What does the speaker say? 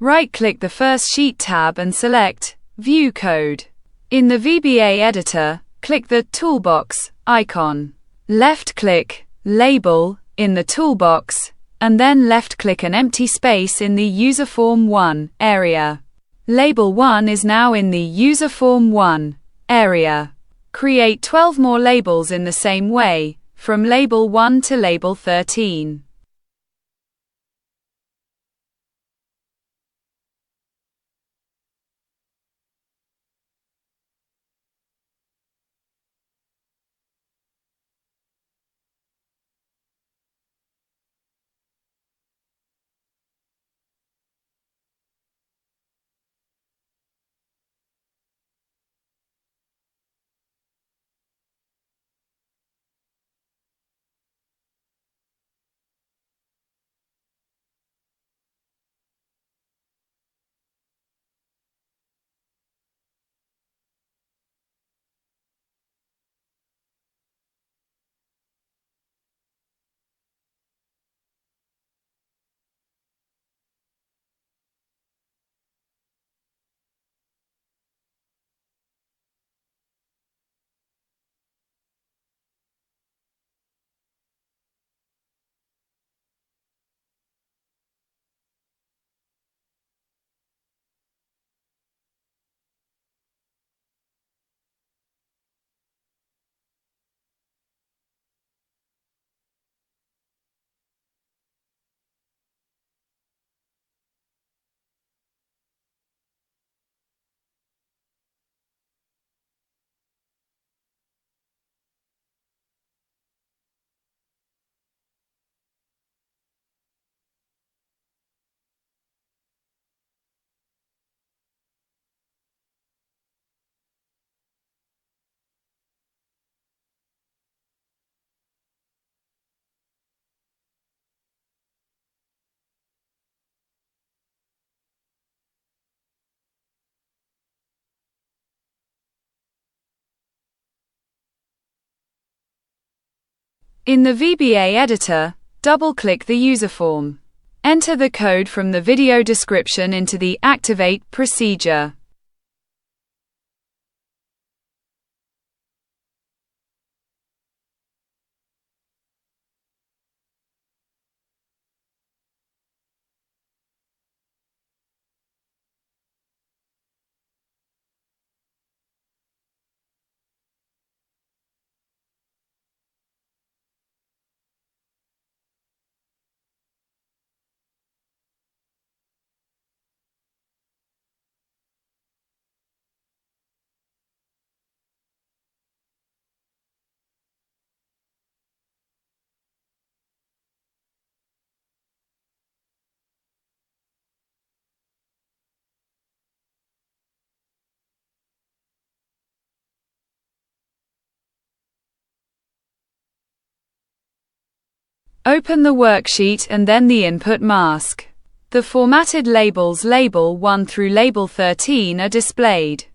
Right-click the first sheet tab and select View Code. In the VBA editor, click the Toolbox icon. Left-click Label in the toolbox, and then left-click an empty space in the User Form 1 area. Label 1 is now in the User Form 1 area. Create 12 more labels in the same way, from Label 1 to Label 13. In the VBA editor, double-click the user form. Enter the code from the video description into the Activate procedure. Open the worksheet and then the input mask. The formatted labels Label 1 through Label 13 are displayed.